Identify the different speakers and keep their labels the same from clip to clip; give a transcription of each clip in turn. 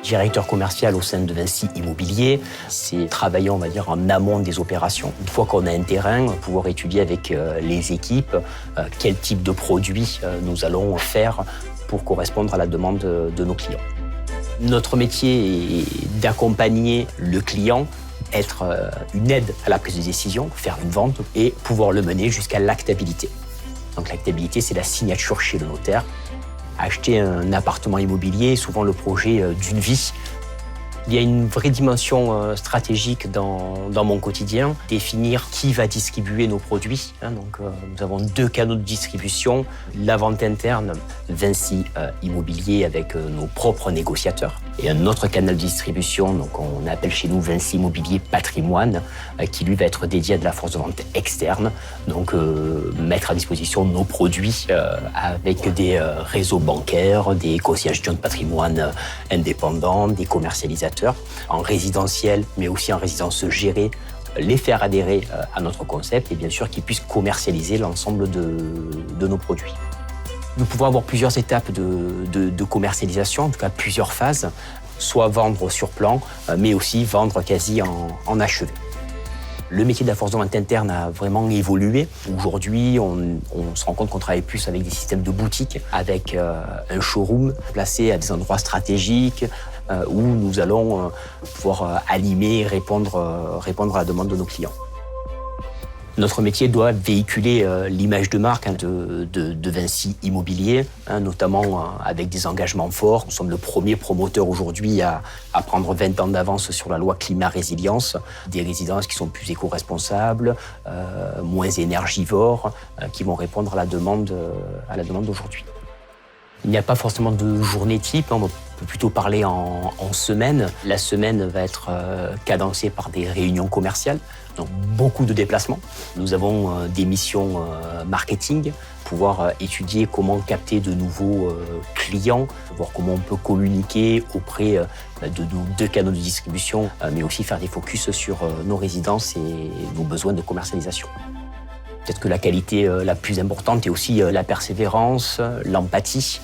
Speaker 1: Directeur commercial au sein de Vinci Immobilier, c'est travailler, on va dire, en amont des opérations. Une fois qu'on a un terrain, pouvoir étudier avec les équipes quel type de produit nous allons faire pour correspondre à la demande de nos clients. Notre métier est d'accompagner le client, être une aide à la prise de décision, faire une vente et pouvoir le mener jusqu'à l'actabilité. Donc l'actabilité, c'est la signature chez le notaire. Acheter un appartement immobilier est souvent le projet d'une vie. Il y a une vraie dimension stratégique dans mon quotidien, définir qui va distribuer nos produits. Donc, nous avons 2 canaux de distribution, la vente interne, Vinci Immobilier avec nos propres négociateurs, et un autre canal de distribution, donc on appelle chez nous Vinci Immobilier Patrimoine, qui lui va être dédié à de la force de vente externe, donc mettre à disposition nos produits avec des réseaux bancaires, des conseillers de patrimoine indépendants, des commercialisateurs en résidentiel, mais aussi en résidence gérée, les faire adhérer à notre concept et bien sûr qu'ils puissent commercialiser l'ensemble de nos produits. Nous pouvons avoir plusieurs étapes de commercialisation, en tout cas plusieurs phases, soit vendre sur plan, mais aussi vendre quasi en achevé. Le métier de la force de vente interne a vraiment évolué. Aujourd'hui, on se rend compte qu'on travaille plus avec des systèmes de boutique, avec un showroom placé à des endroits stratégiques où nous allons pouvoir animer et répondre à la demande de nos clients. Notre métier doit véhiculer l'image de marque de Vinci Immobilier, notamment avec des engagements forts. Nous sommes le premier promoteur aujourd'hui à prendre 20 ans d'avance sur la loi climat-résilience, des résidences qui sont plus éco-responsables, moins énergivores, qui vont répondre à la demande d'aujourd'hui. Il n'y a pas forcément de journée type, on peut plutôt parler en semaine. La semaine va être cadencée par des réunions commerciales, donc beaucoup de déplacements. Nous avons des missions marketing, pouvoir étudier comment capter de nouveaux clients, voir comment on peut communiquer auprès de nos 2 canaux de distribution, mais aussi faire des focus sur nos résidences et nos besoins de commercialisation. Peut-être que la qualité la plus importante est aussi la persévérance, l'empathie.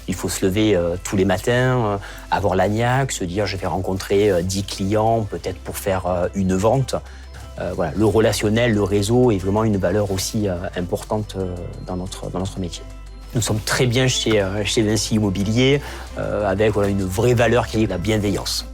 Speaker 1: Il faut se lever tous les matins, avoir la niaque, se dire je vais rencontrer 10 clients peut-être pour faire une vente. Voilà, le relationnel, le réseau est vraiment une valeur aussi importante dans notre métier. Nous sommes très bien chez Vinci Immobilier avec une vraie valeur qui est la bienveillance.